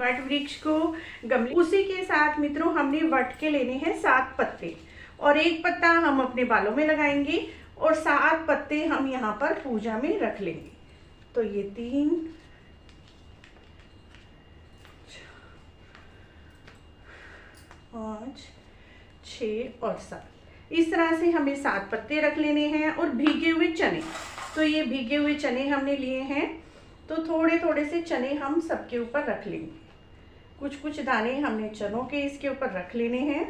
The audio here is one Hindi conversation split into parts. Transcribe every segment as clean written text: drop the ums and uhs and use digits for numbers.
वट वृक्ष को गमले, उसी के साथ मित्रों हमने वट के लेने हैं 7 पत्ते और 1 पत्ता हम अपने बालों में लगाएंगे और 7 पत्ते हम यहाँ पर पूजा में रख लेंगे। तो ये 3, 5, 6 और 7, इस तरह से हमें 7 पत्ते रख लेने हैं। और भीगे हुए चने, तो ये भीगे हुए चने हमने लिए हैं, तो थोड़े थोड़े से चने हम सबके ऊपर रख लेंगे। कुछ कुछ दाने हमने चनों के इसके ऊपर रख लेने हैं।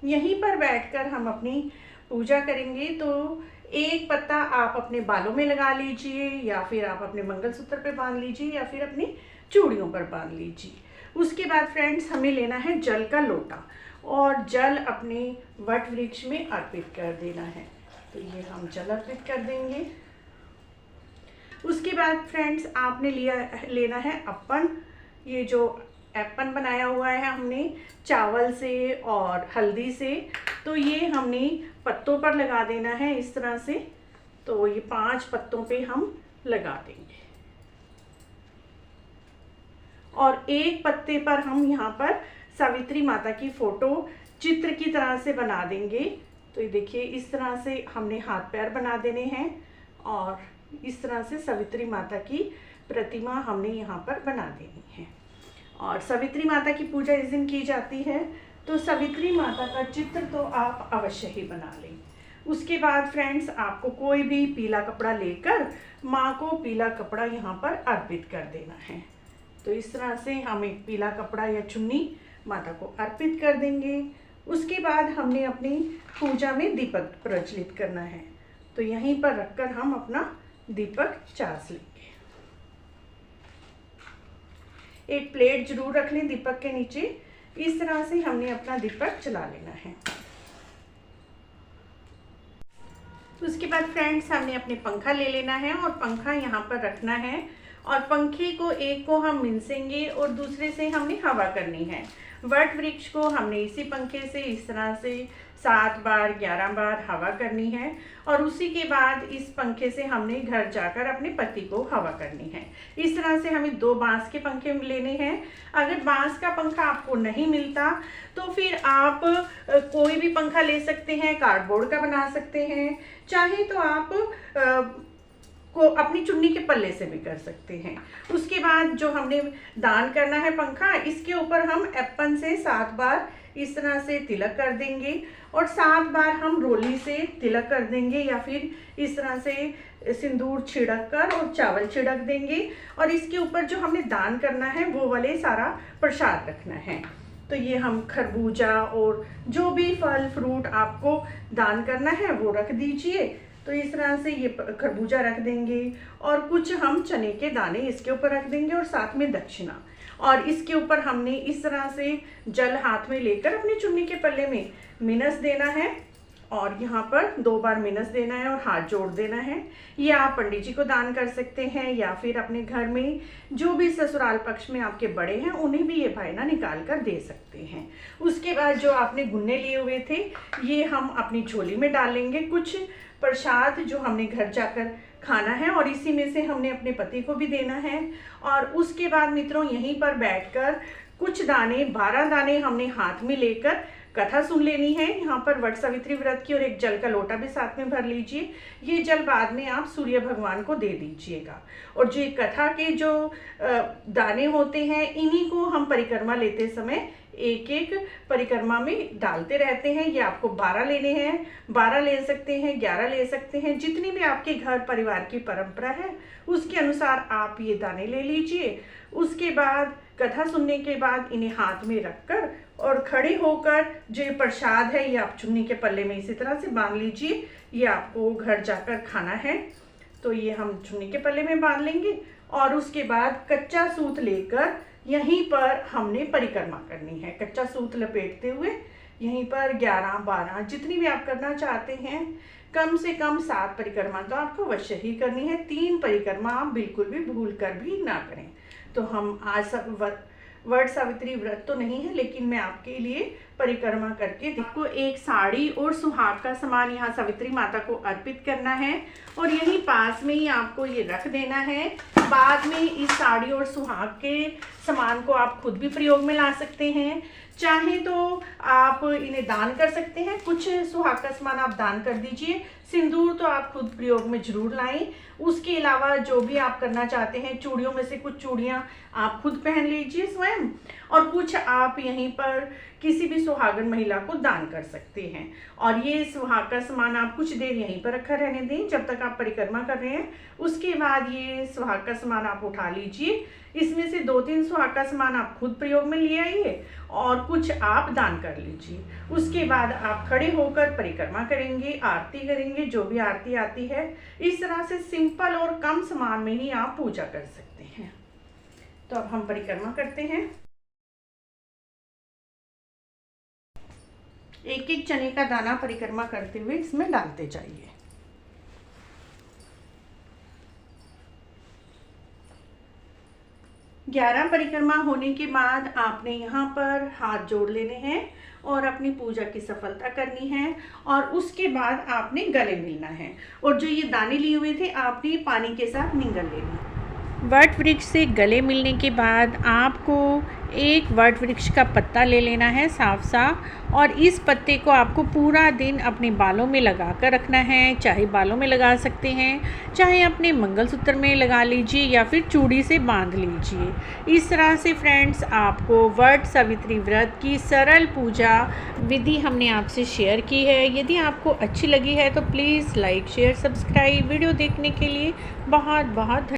यहीं पर बैठकर हम अपनी पूजा करेंगे। तो 1 पत्ता आप अपने बालों में लगा लीजिए या फिर आप अपने मंगलसूत्र पे बांध लीजिए या फिर अपनी चूड़ियों पर बांध लीजिए। उसके बाद फ्रेंड्स हमें लेना है जल का लोटा और जल अपने वट वृक्ष में अर्पित कर देना है। तो ये हम जल अर्पित कर देंगे। उसके बाद फ्रेंड्स आपने लेना है अप्पन। ये जो अप्पन बनाया हुआ है हमने चावल से और हल्दी से, तो ये हमने पत्तों पर लगा देना है इस तरह से। तो ये 5 पत्तों पे हम लगा देंगे और 1 पत्ते पर हम यहाँ पर सावित्री माता की फोटो चित्र की तरह से बना देंगे। तो ये देखिए इस तरह से हमने हाथ पैर बना देने हैं और इस तरह से सावित्री माता की प्रतिमा हमने यहाँ पर बना देनी है। और सावित्री माता की पूजा इस दिन की जाती है, तो सावित्री माता का चित्र तो आप अवश्य ही बना लें। उसके बाद फ्रेंड्स आपको कोई भी पीला कपड़ा लेकर माँ को पीला कपड़ा यहाँ पर अर्पित कर देना है। तो इस तरह से हम एक पीला कपड़ा या चुन्नी माता को अर्पित कर देंगे। उसके बाद हमने अपनी पूजा में दीपक प्रज्वलित करना है, तो यहीं पर रखकर हम अपना दीपक चास लेंगे। एक प्लेट जरूर रख लें दीपक के नीचे। इस तरह से हमने अपना दीपक जला लेना है। उसके बाद फ्रेंड्स हमने अपने पंखा ले लेना है और पंखा यहाँ पर रखना है और पंखे को एक को हम मिनसेंगे और दूसरे से हमने हवा करनी है। वट वृक्ष को हमने इसी पंखे से इस तरह से 7 बार 11 बार हवा करनी है और उसी के बाद इस पंखे से हमने घर जाकर अपने पति को हवा करनी है। इस तरह से हमें 2 बांस के पंखे लेने हैं। अगर बांस का पंखा आपको नहीं मिलता तो फिर आप कोई भी पंखा ले सकते हैं, कार्डबोर्ड का बना सकते हैं, चाहे तो आप को अपनी चुन्नी के पल्ले से भी कर सकते हैं। उसके बाद जो हमने दान करना है पंखा, इसके ऊपर हम एप्पन से 7 बार इस तरह से तिलक कर देंगे और 7 बार हम रोली से तिलक कर देंगे या फिर इस तरह से सिंदूर छिड़क कर और चावल छिड़क देंगे और इसके ऊपर जो हमने दान करना है वो वाले सारा प्रसाद रखना है। तो ये हम खरबूजा और जो भी फल फ्रूट आपको दान करना है वो रख दीजिए। तो इस तरह से ये खरबूजा रख देंगे और कुछ हम चने के दाने इसके ऊपर रख देंगे और साथ में दक्षिणा। और इसके ऊपर हमने इस तरह से जल हाथ में लेकर अपनी चुन्नी के पल्ले में मिनस देना है और यहाँ पर 2 बार मिनस देना है और हाथ जोड़ देना है। ये आप पंडित जी को दान कर सकते हैं या फिर अपने घर में जो भी ससुराल पक्ष में आपके बड़े हैं उन्हें भी ये भाईना निकाल कर दे सकते हैं। उसके बाद जो आपने गुन्ने लिए हुए थे ये हम अपनी झोली में डालेंगे। कुछ प्रसाद जो हमने घर जाकर खाना है और इसी में से हमने अपने पति को भी देना है। और उसके बाद मित्रों यहीं पर बैठकर कुछ दाने 12 दाने हमने हाथ में लेकर कथा सुन लेनी है। यहाँ पर वट सावित्री व्रत की और एक जल का लोटा भी साथ में भर लीजिए। ये जल बाद में आप सूर्य भगवान को दे दीजिएगा। और जो कथा के जो दाने होते हैं इन्हीं को हम परिक्रमा लेते समय एक एक परिक्रमा में डालते रहते हैं। ये आपको 12 लेने हैं, 12 ले सकते हैं, 11 ले सकते हैं, जितनी भी आपके घर परिवार की परंपरा है उसके अनुसार आप ये दाने ले लीजिए। उसके बाद कथा सुनने के बाद इन्हें हाथ में रखकर और खड़े होकर जो प्रसाद है ये आप चुन्नी के पल्ले में इसी तरह से बांध लीजिए। ये आपको घर जाकर खाना है। तो ये हम चुन्नी के पल्ले में बांध लेंगे और उसके बाद कच्चा सूत लेकर यहीं पर हमने परिक्रमा करनी है। कच्चा सूत लपेटते हुए यहीं पर 11 12 जितनी भी आप करना चाहते हैं, कम से कम 7 परिक्रमा तो आपको अवश्य ही करनी है। 3 परिक्रमा आप बिल्कुल भी भूल कर भी ना करें। तो हम आज वट सावित्री व्रत तो नहीं है लेकिन मैं आपके लिए परिक्रमा करके आपको एक साड़ी और सुहाग का सामान यहाँ सावित्री माता को अर्पित करना है और यहीं पास में ही आपको ये रख देना है। बाद में इस साड़ी और सुहाग के सामान को आप खुद भी प्रयोग में ला सकते हैं, चाहे तो आप इन्हें दान कर सकते हैं। कुछ सुहाग का सामान आप दान कर दीजिए, सिंदूर तो आप खुद प्रयोग में जरूर लाएं। उसके अलावा जो भी आप करना चाहते हैं, चूड़ियों में से कुछ चूड़ियां आप खुद पहन लीजिए स्वयं, और कुछ आप यहीं पर किसी भी सुहागन महिला को दान कर सकते हैं। और ये सुहाग का सामान आप कुछ देर यहीं पर रखा रहने दें जब तक आप परिक्रमा कर रहे हैं। उसके बाद ये सुहाग का सामान आप उठा लीजिए, इसमें से 2-3 सुहाग का सामान आप खुद प्रयोग में ले आइए और कुछ आप दान कर लीजिए। उसके बाद आप खड़े होकर परिक्रमा करेंगे, आरती करेंगे, जो भी आरती आती है। इस तरह से सिंपल और कम सामान में ही आप पूजा कर सकते हैं। तो अब हम परिक्रमा करते हैं। एक एक चने का दाना परिक्रमा करते हुए इसमें डालते जाइए। ग्यारह परिक्रमा होने के बाद आपने यहाँ पर हाथ जोड़ लेने हैं और अपनी पूजा की सफलता करनी है। और उसके बाद आपने गले मिलना है और जो ये दाने लिए हुए थे आपने पानी के साथ निगल लेने। वट वृक्ष से गले मिलने के बाद आपको एक वट वृक्ष का पत्ता ले लेना है साफ सा, और इस पत्ते को आपको पूरा दिन अपने बालों में लगा कर रखना है। चाहे बालों में लगा सकते हैं, चाहे अपने मंगलसूत्र में लगा लीजिए या फिर चूड़ी से बांध लीजिए। इस तरह से फ्रेंड्स आपको वट सावित्री व्रत की सरल पूजा विधि हमने आपसे शेयर की है। यदि आपको अच्छी लगी है तो please like share subscribe. Video देखने के लिए बहुत बहुत